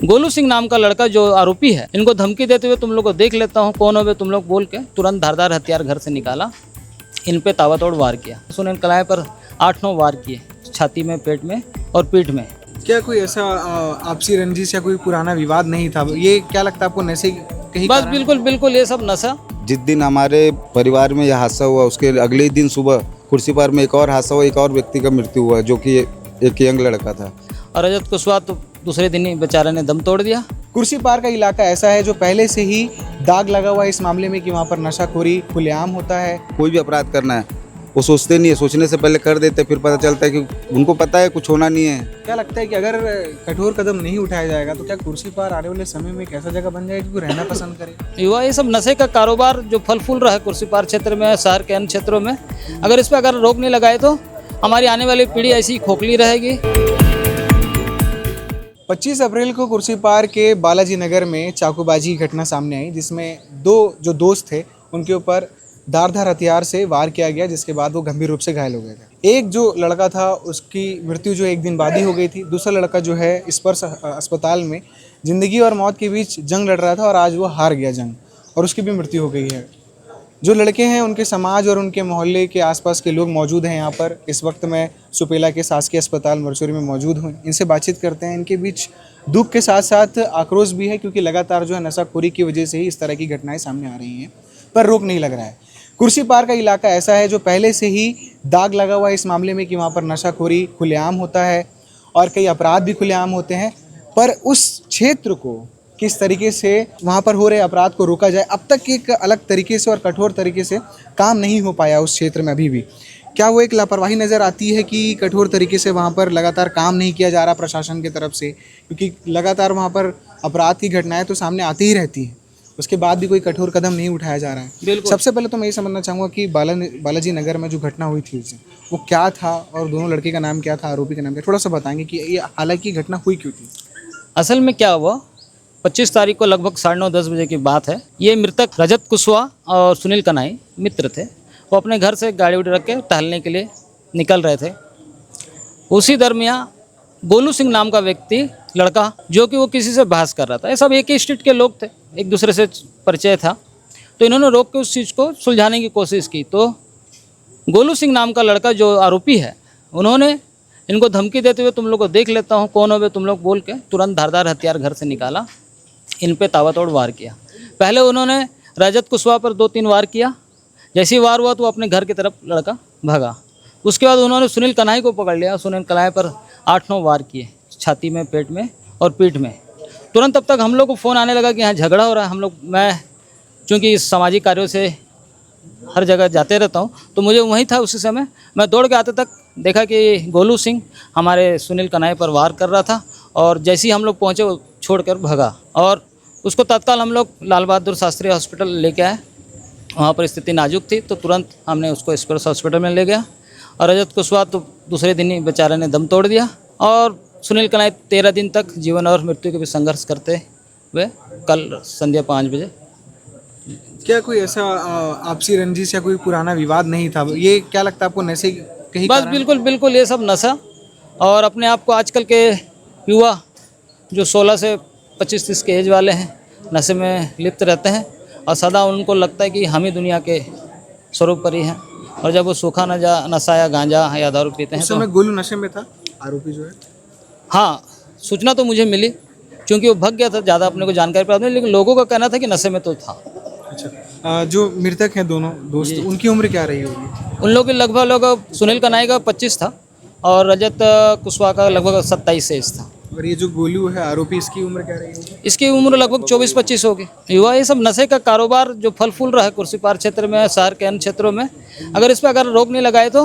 गोलू सिंह नाम का लड़का जो आरोपी है, इनको धमकी देते हुए तुम लोग को देख लेता हूँ, कौन हो वे तुम लोग बोल के तुरंत धारदार हथियार घर से निकाला, इन पे ताबड़तोड़ वार किया। सुनील कलाई पर 8-9 वार किए, छाती में, पेट में और पीठ में। क्या कोई ऐसा आपसी रंजिश या कोई पुराना विवाद नहीं था? ये क्या लगता है आपको, नशे कहीं बस बिल्कुल ये सब नशा। जिस दिन हमारे परिवार में यह हादसा हुआ उसके अगले ही दिन सुबह कुर्सीपार में एक और हादसा हुआ, एक और व्यक्ति का मृत्यु हुआ जो कि एक यंग लड़का था। और रजत कुशवाहा तो दूसरे दिन ही बेचारे ने दम तोड़ दिया। कुर्सीपार का इलाका ऐसा है जो पहले से ही दाग लगा हुआ है इस मामले में कि वहाँ पर नशाखोरी खुलेआम होता है। कोई भी अपराध करना है वो सोचते नहीं है, सोचने से पहले कर देते, फिर पता चलता है कि उनको पता है कुछ होना नहीं है। क्या लगता है कि अगर कठोर कदम नहीं उठाया जाएगा तो क्या कुर्सीपार आने वाले समय में एक ऐसा जगह बन जाएगा कि कोई रहना पसंद करे? युवा ये सब नशे का कारोबार जो फल फूल रहा है कुर्सीपार क्षेत्र में, शहर के अन्य क्षेत्रों में, अगर इस पर अगर रोक नहीं लगाए तो हमारी आने वाली पीढ़ी ऐसी ही खोखली रहेगी। 25 अप्रैल को कुर्सीपार के बालाजी नगर में चाकूबाजी की घटना सामने आई, जिसमें दो जो दोस्त थे उनके ऊपर धारदार हथियार से वार किया गया, जिसके बाद वो गंभीर रूप से घायल हो गए थे। एक जो लड़का था उसकी मृत्यु जो एक दिन बाद ही हो गई थी। दूसरा लड़का जो है स्पर्श अस्पताल में ज़िंदगी और मौत के बीच जंग लड़ रहा था और आज वो हार गया जंग और उसकी भी मृत्यु हो गई है। जो लड़के हैं उनके समाज और उनके मोहल्ले के आसपास के लोग मौजूद हैं यहाँ पर। इस वक्त मैं सुपेला के शासकीय अस्पताल मरचोरी में मौजूद हूँ। इनसे बातचीत करते हैं। इनके बीच दुख के साथ साथ आक्रोश भी है, क्योंकि लगातार जो है नशाखोरी की वजह से ही इस तरह की घटनाएं सामने आ रही हैं, पर रोक नहीं लग रहा है। कुर्सीपार का इलाका ऐसा है जो पहले से ही दाग लगा हुआ है इस मामले में कि वहाँ पर नशाखोरी खुलेआम होता है और कई अपराध भी खुलेआम होते हैं, पर उस क्षेत्र को किस तरीके से वहाँ पर हो रहे अपराध को रोका जाए, अब तक एक अलग तरीके से और कठोर तरीके से काम नहीं हो पाया उस क्षेत्र में अभी भी। क्या वो एक लापरवाही नज़र आती है कि कठोर तरीके से वहाँ पर लगातार काम नहीं किया जा रहा प्रशासन की तरफ से, क्योंकि लगातार वहाँ पर अपराध की घटनाएं तो सामने आती ही रहती हैं, उसके बाद भी कोई कठोर कदम नहीं उठाया जा रहा है। सबसे पहले तो मैं ये समझना चाहूँगा कि बालाजी नगर में जो घटना हुई थी उससे वो क्या था और दोनों लड़के का नाम क्या था, आरोपी का नाम क्या, थोड़ा सा बताएंगे कि ये हालांकि घटना हुई क्यों थी? असल में क्या हुआ, 25 तारीख को लगभग 9:30-10 बजे की बात है। ये मृतक रजत कुशवाहा और सुनील कनाई मित्र थे। वो अपने घर से गाड़ी उड़ी रख के टहलने के लिए निकल रहे थे। उसी दरमियान गोलू सिंह नाम का व्यक्ति लड़का, जो कि वो किसी से बहस कर रहा था, ये सब एक ही स्ट्रीट के लोग थे, एक दूसरे से परिचय था, तो इन्होंने रोक के उस चीज़ को सुलझाने की कोशिश की। तो गोलू सिंह नाम का लड़का जो आरोपी है, उन्होंने इनको धमकी देते हुए तुम लोग को देख लेता हूँ, कौन हो वे तुम लोग बोल के तुरंत धारदार हथियार घर से निकाला, इन पे ताबड़तोड़ वार किया। पहले उन्होंने रजत कुशवाहा पर 2-3 वार किया। जैसे ही वार हुआ तो अपने घर की तरफ लड़का भागा। उसके बाद उन्होंने सुनील कनाई को पकड़ लिया। सुनील कनाई पर 8-9 वार किए, छाती में, पेट में और पीठ में। तुरंत तब तक हम लोग को फ़ोन आने लगा कि यहाँ झगड़ा हो रहा है। मैं चूँकि इस सामाजिक कार्यों से हर जगह जाते रहता हूँ, तो मुझे वहीं था उसी समय। मैं दौड़ के आते तक देखा कि गोलू सिंह हमारे सुनील कनाई पर वार कर रहा था, और जैसे ही हम लोग पहुँचे वो छोड़कर भागा, और उसको तत्काल हम लोग लाल बहादुर शास्त्री हॉस्पिटल लेके आए। वहाँ पर स्थिति नाजुक थी, तो तुरंत हमने उसको स्पर्श हॉस्पिटल में ले गया। और रजत कुशवाहा तो दूसरे दिन ही बेचारे ने दम तोड़ दिया, और सुनील कनाई 13 दिन तक जीवन और मृत्यु के बीच संघर्ष करते हुए कल संध्या 5 बजे। क्या कोई ऐसा आपसी रंजिश या कोई पुराना विवाद नहीं था? ये क्या लगता है आपको, नशे कहीं? बस बिल्कुल ये सब नशा, और अपने आप को आजकल के युवा जो 16 से 25-30 के एज वाले हैं, नशे में लिप्त रहते हैं, और सदा उनको लगता है कि हम ही दुनिया के सर्वोपरि हैं। और जब वो सूखा नशा या गांजा या दारू पीते हैं, उस समय गोलू नशे में था, आरोपी जो है? हाँ, सूचना तो मुझे मिली, क्योंकि वो भाग गया था, ज़्यादा अपने को जानकारी प्राप्त नहीं, लेकिन लोगों का कहना था कि नशे में तो था। अच्छा, जो मृतक हैं दोनों दोस्त, उनकी उम्र क्या रही होगी? उन लोगों की लगभग सुनील कनाई का 25 था और रजत कुशवाहा का लगभग 27 एज था। और ये जो गोलू है आरोपी, इसकी उम्र क्या रही होगी? इसकी उम्र लगभग 24-25 होगी। युवा ये सब नशे का कारोबार जो फल फूल रहा है कुर्सीपार क्षेत्र में, शहर के अन्य क्षेत्रों में, अगर इस पर अगर रोक नहीं लगाए तो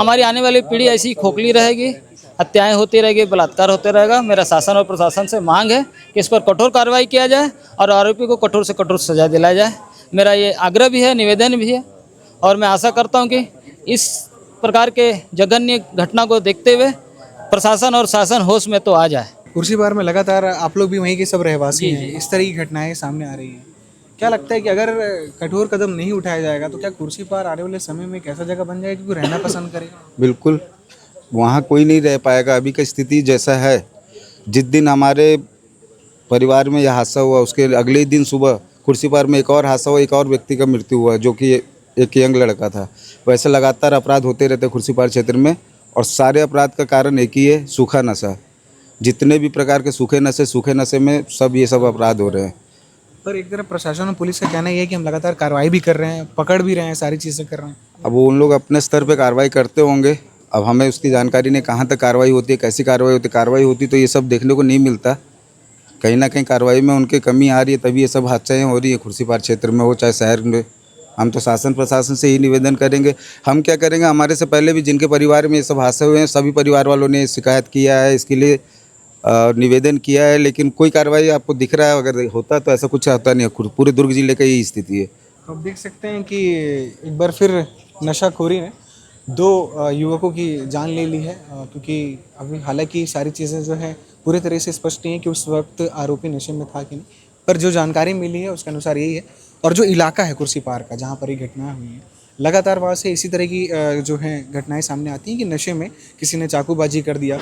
हमारी आने वाली पीढ़ी ऐसी ही खोखली रहेगी, हत्याएं होती रहेगी, बलात्कार होते रहेगा। मेरा शासन और प्रशासन से मांग है कि इस पर कठोर कार्रवाई किया जाए और आरोपी को कठोर से कठोर सजा दिलाया जाए। मेरा ये आग्रह भी है, निवेदन भी है, और मैं आशा करता हूँ कि इस प्रकार के जघन्य घटना को देखते हुए प्रशासन और शासन होश में तो आ जाए। कुर्सीपार में लगातार आप लोग भी वहीं के सब रहवासी हैं, इस तरह की घटनाएं सामने आ रही हैं। क्या लगता है कि अगर कठोर कदम नहीं उठाया जाएगा तो क्या कुर्सीपार आने वाले समय में एक ऐसा जगह बन जाएगा कि कोई रहना पसंद करेगा? बिल्कुल, वहाँ कोई नहीं रह पाएगा। अभी का स्थिति जैसा है, जिस दिन हमारे परिवार में यह हादसा हुआ उसके अगले ही दिन सुबह खुर्सीपार में एक और हादसा हुआ, एक और व्यक्ति का मृत्यु हुआ जो कि एक यंग लड़का था। वैसे लगातार अपराध होते रहते खुर्सीपार क्षेत्र में और सारे अपराध का कारण एक ही है, सूखा नशा। जितने भी प्रकार के सूखे नशे में सब ये सब अपराध हो रहे हैं। पर एक तरफ प्रशासन और पुलिस का कहना ये है कि हम लगातार कार्रवाई भी कर रहे हैं, पकड़ भी रहे हैं, सारी चीज़ें कर रहे हैं। अब वो उन लोग अपने स्तर पे कार्रवाई करते होंगे। अब हमें उसकी जानकारी नहीं, कहाँ तक कार्रवाई होती है, कैसी कार्रवाई होती तो ये सब देखने को नहीं मिलता। कहीं ना कहीं कार्रवाई में उनकी कमी आ रही है, तभी ये सब हादसाएँ हो रही है खुर्सीपार क्षेत्र में हो चाहे शहर में। हम तो शासन प्रशासन से ही निवेदन करेंगे। हम क्या करेंगे, हमारे से पहले भी जिनके परिवार में ये सब हादसे हुए हैं सभी परिवार वालों ने शिकायत किया है, इसके लिए निवेदन किया है, लेकिन कोई कार्रवाई आपको दिख रहा है? अगर होता तो ऐसा कुछ होता नहीं है। पूरे दुर्ग जिले का यही स्थिति है। तो आप देख सकते हैं कि एक बार फिर नशाखोरी ने दो युवकों की जान ले ली है, क्योंकि अभी हालांकि सारी चीज़ें जो है पूरी तरह से स्पष्ट नहीं है कि उस वक्त आरोपी नशे में था कि नहीं, पर जो जानकारी मिली है उसके अनुसार यही है। और जो इलाका है खुर्सीपार का जहाँ पर ये घटनाएं हुई हैं, लगातार वहाँ से इसी तरह की जो है घटनाएं सामने आती हैं कि नशे में किसी ने चाकूबाजी कर दिया,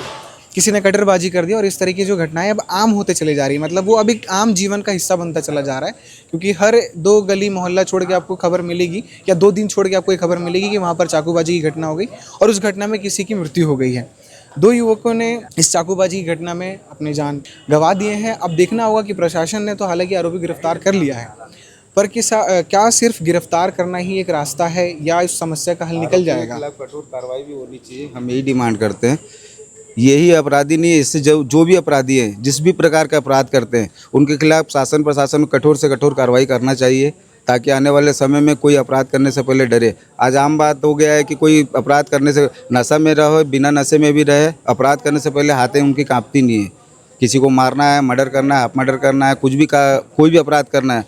किसी ने कटरबाजी कर दिया, और इस तरह की जो घटनाएं अब आम होते चले जा रही है। मतलब वो अभी आम जीवन का हिस्सा बनता चला जा रहा है, क्योंकि हर 2 गली मोहल्ला छोड़ के आपको खबर मिलेगी या 2 दिन छोड़ के आपको एक खबर मिलेगी कि वहाँ पर चाकूबाजी की घटना हो गई और उस घटना में किसी की मृत्यु हो गई है। 2 युवकों ने इस चाकूबाजी की घटना में अपनी जान गंवा दिए हैं। अब देखना होगा कि प्रशासन ने तो हालांकि आरोपी गिरफ्तार कर लिया है, पर क्या सिर्फ गिरफ्तार करना ही एक रास्ता है या इस समस्या का हल निकल जाएगा? कठोर कार्रवाई भी होनी चाहिए, हम यही डिमांड करते हैं। यही अपराधी नहीं है, इससे जो भी अपराधी हैं, जिस भी प्रकार का अपराध करते हैं, उनके खिलाफ शासन प्रशासन को कठोर से कठोर कार्रवाई करना चाहिए, ताकि आने वाले समय में कोई अपराध करने से पहले डरे। आज आम बात हो गया है कि कोई अपराध करने से नशा में रहो, बिना नशे में भी रहे, अपराध करने से पहले हाथें उनकी कांपती नहीं है। किसी को मारना है, मर्डर करना है, हाफ मर्डर करना है, कोई भी अपराध करना है,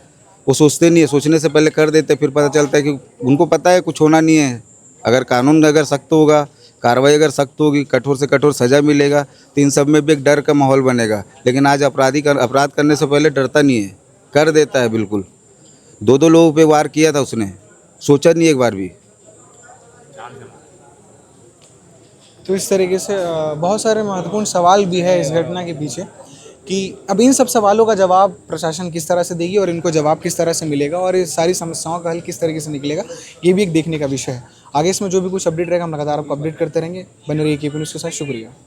वो सोचते नहीं है, सोचने से पहले कर देते। फिर पता चलता है कि उनको पता है कुछ होना नहीं है। अगर कानून अगर सख्त होगा, कार्रवाई अगर सख्त होगी, कठोर से कठोर सज़ा मिलेगा, तो इन सब में भी एक डर का माहौल बनेगा। लेकिन आज अपराध करने से पहले डरता नहीं है, कर देता है बिल्कुल। 2 लोगों पे वार किया था उसने, सोचा नहीं एक बार भी। तो इस तरीके से बहुत सारे महत्वपूर्ण सवाल भी है इस घटना के पीछे, कि अब इन सब सवालों का जवाब प्रशासन किस तरह से देगी और इनको जवाब किस तरह से मिलेगा और इस सारी समस्याओं का हल किस तरीके से निकलेगा, ये भी एक देखने का विषय है। आगे इसमें जो भी कुछ अपडेट रहेगा हम लगातार आपको अपडेट करते रहेंगे। बने रहिए केपी न्यूज़ के साथ। शुक्रिया।